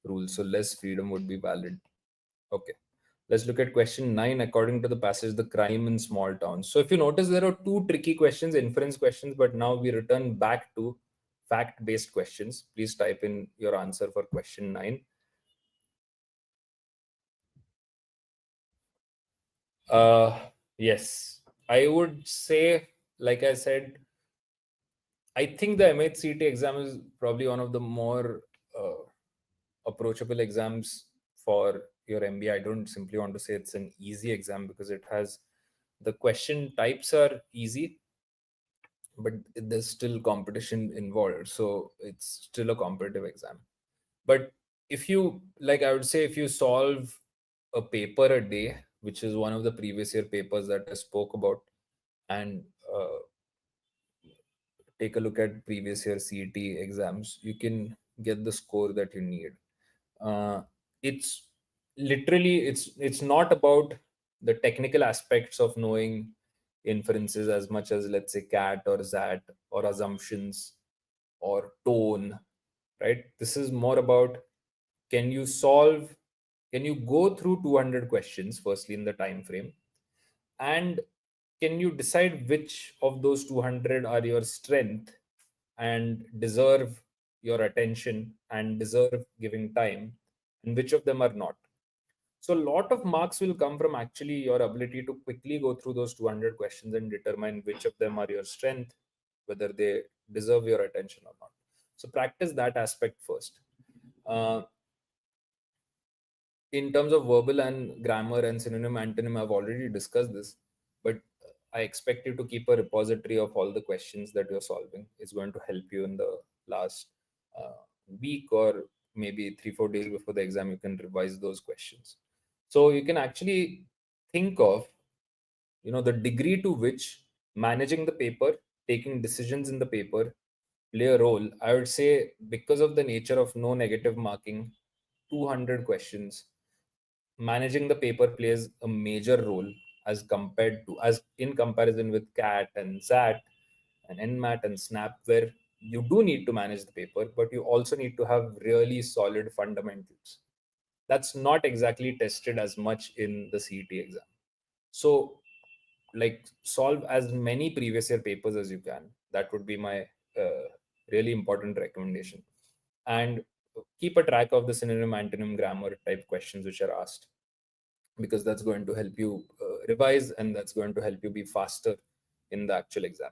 rules. So less freedom would be valid. Okay. Let's look at question 9. According to the passage, the crime in small towns. So if you notice, there are two tricky questions, inference questions, but now we return back to fact-based questions. Please type in your answer for question 9. Uh, yes, I would say, like I said, I think the MHCT exam is probably one of the more approachable exams for your MBA. I don't simply want to say it's an easy exam because it has the question types are easy, but there's still competition involved. So it's still a competitive exam. But if you, like, I would say if you solve a paper a day, which is one of the previous year papers that I spoke about, and take a look at previous year CET exams, you can get the score that you need. It's literally it's not about the technical aspects of knowing inferences as much as, let's say, cat or zat or assumptions or tone, right? This is more about, can you solve, can you go through 200 questions firstly in the time frame, and can you decide which of those 200 are your strength and deserve your attention and deserve giving time, and which of them are not? So a lot of marks will come from actually your ability to quickly go through those 200 questions and determine which of them are your strength, whether they deserve your attention or not. So practice that aspect first. uh, in terms of verbal and grammar and synonym antonym, I've already discussed this, but I expect you to keep a repository of all the questions that you're solving. It's going to help you in the last week, or maybe 3-4 days before the exam. You can revise those questions. So you can actually think of, the degree to which managing the paper, taking decisions in the paper, play a role, I would say because of the nature of no negative marking, 200 questions, managing the paper plays a major role as in comparison with CAT and SAT and NMAT and SNAP, where you do need to manage the paper, but you also need to have really solid fundamentals. That's not exactly tested as much in the CET exam. So, like, solve as many previous year papers as you can. That would be my uh, really important recommendation. And keep a track of the synonym, antonym, grammar type questions which are asked, because that's going to help you revise, and that's going to help you be faster in the actual exam,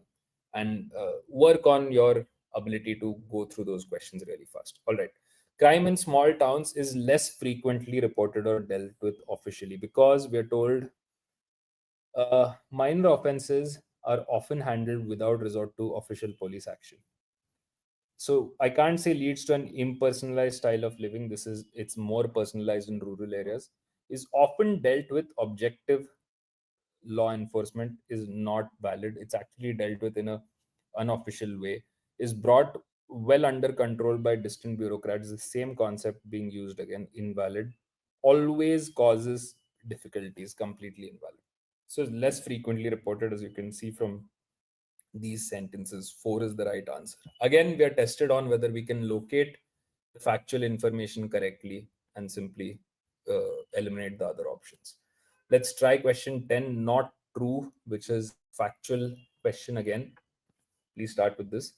and work on your ability to go through those questions really fast. All right. Crime in small towns is less frequently reported or dealt with officially because we're told minor offenses are often handled without resort to official police action. So I can't say leads to an impersonalized style of living. It's more personalized in rural areas, is often dealt with objective law enforcement, is not valid. It's actually dealt with in a unofficial way, is brought well under control by distant bureaucrats. The same concept being used again, invalid, always causes difficulties, completely invalid. So less frequently reported, as you can see from these sentences. 4 is the right answer. Again, we are tested on whether we can locate the factual information correctly and simply eliminate the other options. Let's try question 10, not true, which is factual question again. Please start with this.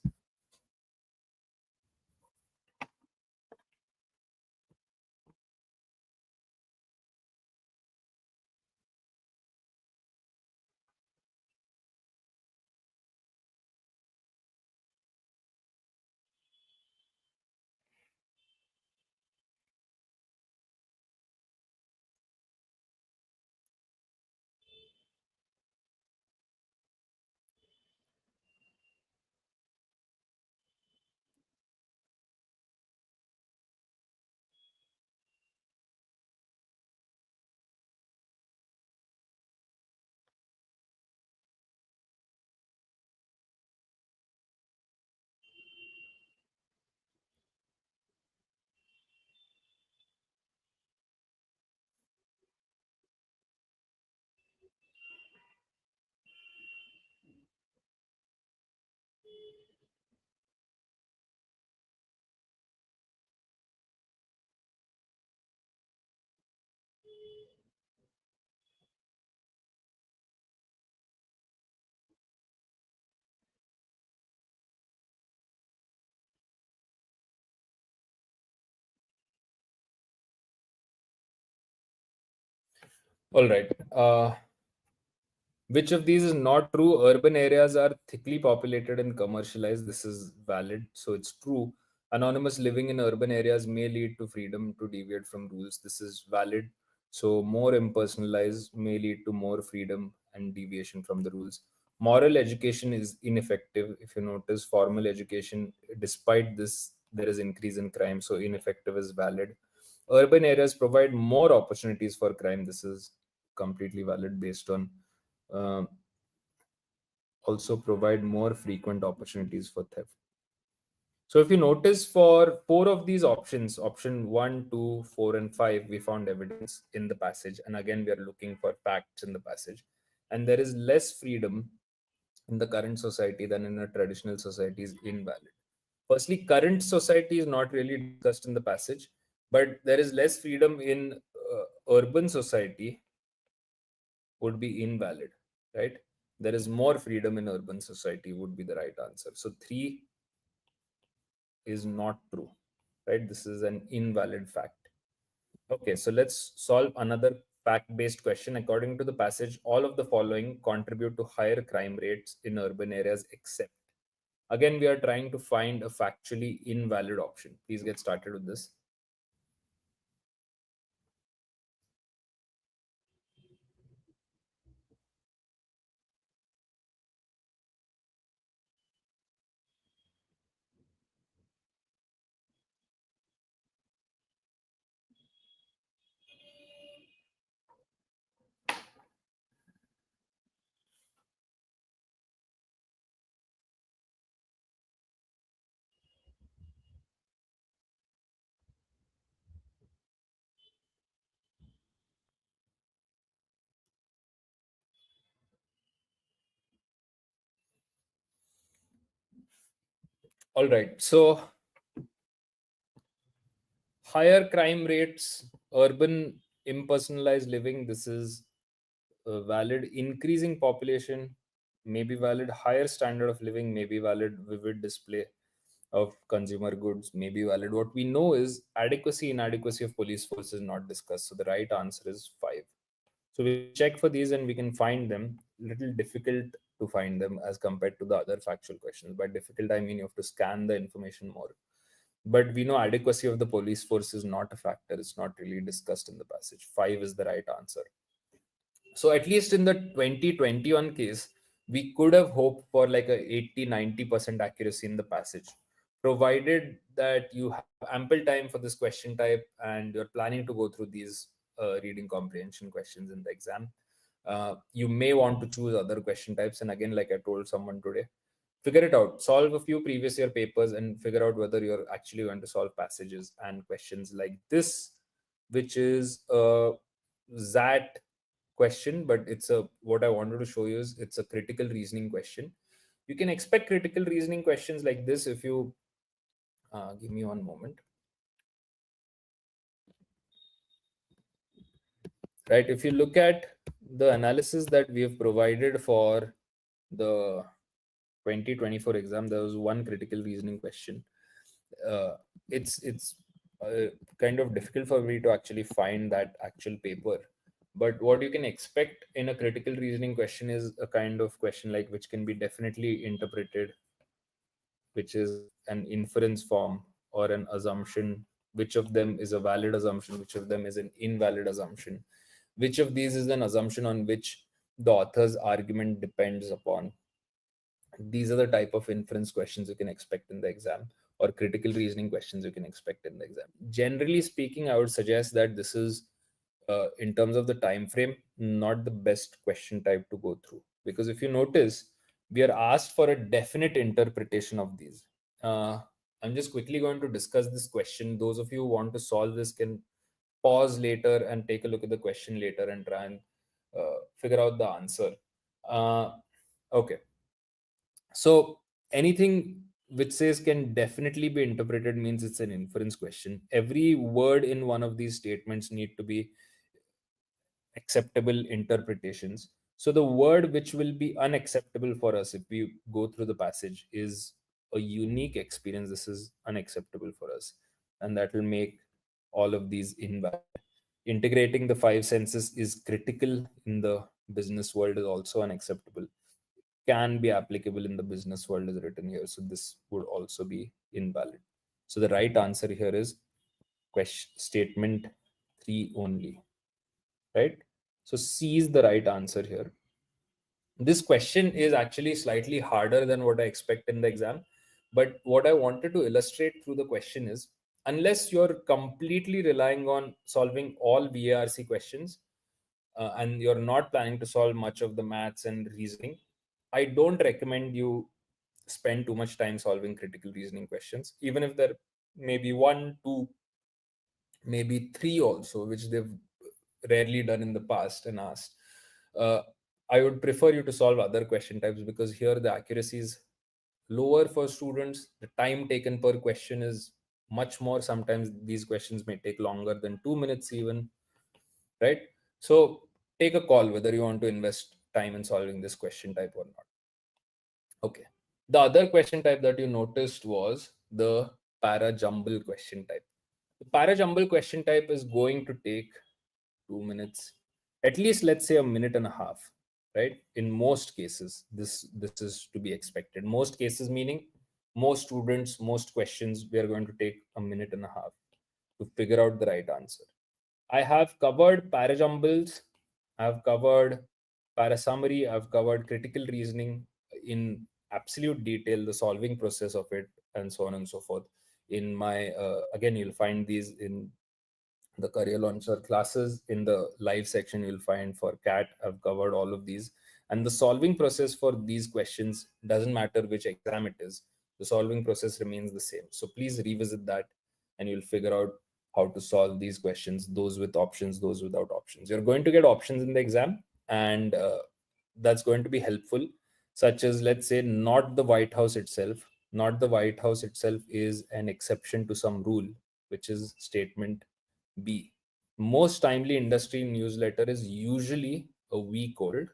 All right. Which of these is not true? Urban areas are thickly populated and commercialized. This is valid. So it's true. Anonymous living in urban areas may lead to freedom to deviate from rules. This is valid. So more impersonalized may lead to more freedom and deviation from the rules. Moral education is ineffective. If you notice, formal education, despite this, there is increase in crime. So ineffective is valid. Urban areas provide more opportunities for crime. This is completely valid based on um, also provide more frequent opportunities for theft. So if you notice, for 4 of these options, option 1, 2, 4, and 5, we found evidence in the passage. And again, we are looking for facts in the passage. And there is less freedom in the current society than in a traditional society is invalid. Firstly, current society is not really discussed in the passage, but there is less freedom in urban society would be invalid, right? There is more freedom in urban society would be the right answer. So 3 is not true, right? This is an invalid fact. Okay, so let's solve another fact-based question. According to the passage, all of the following contribute to higher crime rates in urban areas except. Again, we are trying to find a factually invalid option. Please get started with this. All right. So higher crime rates, urban impersonalized living. This is valid. Increasing population, maybe valid. Higher standard of living, maybe valid. Vivid display of consumer goods, maybe valid. What we know is adequacy, inadequacy of police force is not discussed. So the right answer is 5. So we can check for these and we can find them. Little difficult to find them as compared to the other factual questions. By difficult, I mean you have to scan the information more. But we know adequacy of the police force is not a factor. It's not really discussed in the passage. 5 is the right answer. So at least in the 2021 case, we could have hoped for like a 80-90% accuracy in the passage, provided that you have ample time for this question type and you're planning to go through these reading comprehension questions in the exam. You may want to choose other question types. And again, like I told someone today, figure it out. Solve a few previous year papers and figure out whether you're actually going to solve passages and questions like this, which is a ZAT question, but it's a what I wanted to show you is it's a critical reasoning question. You can expect critical reasoning questions like this if you give me one moment. Right, if you look at the analysis that we have provided for the 2024 exam, there was one critical reasoning question. uh, it's kind of difficult for me to actually find that actual paper, but what you can expect in a critical reasoning question is a kind of question like which can be definitely interpreted, which is an inference form or an assumption, which of them is a valid assumption, which of them is an invalid assumption, which of these is an assumption on which the author's argument depends upon. These are the type of inference questions you can expect in the exam, or critical reasoning questions you can expect in the exam. Generally speaking, I would suggest that this is in terms of the time frame, not the best question type to go through, because if you notice, we are asked for a definite interpretation of these. I'm just quickly going to discuss this question. Those of you who want to solve this can pause later and take a look at the question later and try and figure out the answer. Okay. So anything which says can definitely be interpreted means it's an inference question. Every word in one of these statements need to be acceptable interpretations. So the word which will be unacceptable for us if we go through the passage is a unique experience. This is unacceptable for us, and that will make all of these invalid. Integrating the 5 senses is critical in the business world is also unacceptable. Can be applicable in the business world is written here. So this would also be invalid. So the right answer here is question statement 3 only, right? So C is the right answer here. This question is actually slightly harder than what I expect in the exam. But what I wanted to illustrate through the question is, unless you're completely relying on solving all VARC questions, and you're not planning to solve much of the maths and reasoning, I don't recommend you spend too much time solving critical reasoning questions, even if there may be one, two, maybe three also, which they've rarely done in the past and asked. Uh, I would prefer you to solve other question types, because here the accuracy is lower for students. The time taken per question is much more. Sometimes these questions may take longer than 2 minutes, even, right? So take a call whether you want to invest time in solving this question type or not. Okay. The other question type that you noticed was the para jumble question type. The para jumble question type is going to take 2 minutes, at least let's say a minute and a half, right? In most cases, this is to be expected. Most cases meaning most students, most questions, we are going to take a minute and a half to figure out the right answer. I have covered parajumbles, I've covered para summary, I've covered critical reasoning in absolute detail, the solving process of it, and so on and so forth. In my, again, you'll find these in the career launcher classes. In the live section, you'll find for CAT, I've covered all of these. And the solving process for these questions doesn't matter which exam it is, the solving process remains the same. So please revisit that and you'll figure out how to solve these questions, those with options, those without options. You're going to get options in the exam, and that's going to be helpful, such as, let's say, not the White House itself, not the White House itself, is an exception to some rule, which is statement B. Most timely industry newsletter is usually a week old.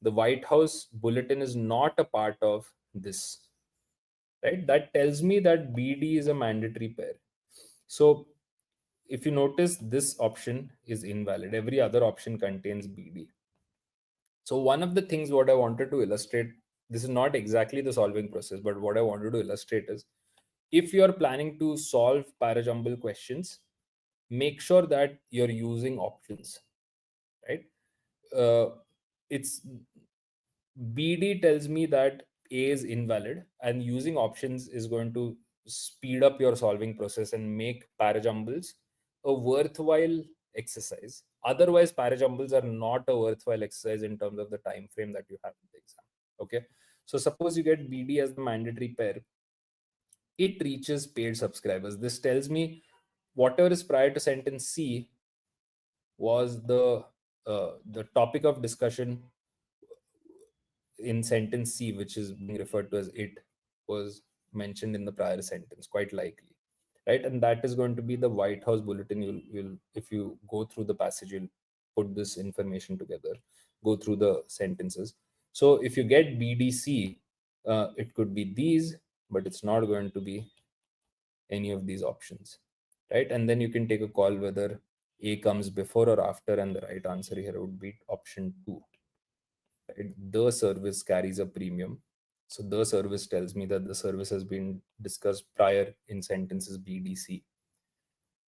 The White House bulletin is not a part of this, right? That tells me that BD is a mandatory pair. So if you notice, this option is invalid. Every other option contains BD. So one of the things what I wanted to illustrate, this is not exactly the solving process, but what I wanted to illustrate is, if you're planning to solve parajumble questions, make sure that you're using options, right? It's BD tells me that A is invalid, and using options is going to speed up your solving process and make parajumbles a worthwhile exercise. Otherwise, parajumbles are not a worthwhile exercise in terms of the time frame that you have in the exam. Okay. So suppose you get BD as the mandatory pair, it reaches paid subscribers. This tells me whatever is prior to sentence C was the topic of discussion in sentence C, which is being referred to as it, was mentioned in the prior sentence, quite likely, right? And that is going to be the White House bulletin. You'll if you go through the passage, you'll put this information together, go through the sentences. So if you get BDC, it could be these, but it's not going to be any of these options, right? And then you can take a call whether A comes before or after, and the right answer here would be option 2. Right? The service carries a premium. So the service tells me that the service has been discussed prior in sentences BDC,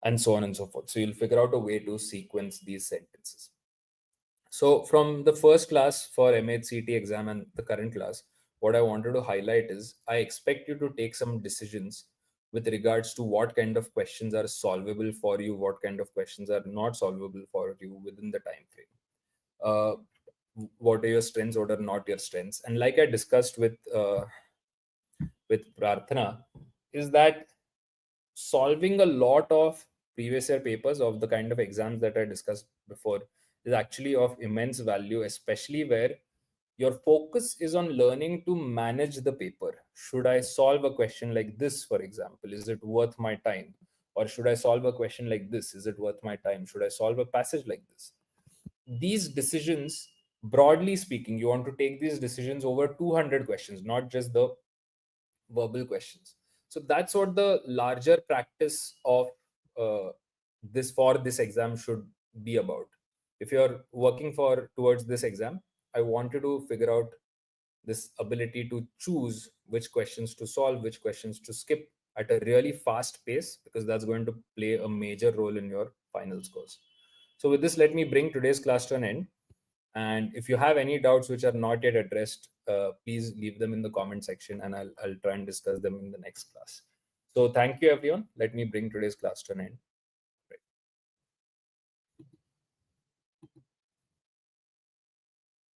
and so on and so forth. So you'll figure out a way to sequence these sentences. So from the first class for MAH CET exam and the current class, what I wanted to highlight is I expect you to take some decisions with regards to what kind of questions are solvable for you, what kind of questions are not solvable for you within the time frame. What are your strengths, what are not your strengths? And like I discussed with Prarthana, is that solving a lot of previous year papers of the kind of exams that I discussed before is actually of immense value, especially where your focus is on learning to manage the paper. Should I solve a question like this, for example? Is it worth my time? Or should I solve a question like this? Is it worth my time? Should I solve a passage like this? These decisions, broadly speaking, you want to take these decisions over 200 questions, not just the verbal questions. So that's what the larger practice of uh, this exam should be about. If you're working for towards this exam, I wanted to figure out this ability to choose which questions to solve, which questions to skip at a really fast pace, because that's going to play a major role in your final scores. So with this, let me bring today's class to an end. And if you have any doubts which are not yet addressed, please leave them in the comment section, and I'll try and discuss them in the next class. So thank you, everyone. Let me bring today's class to an end.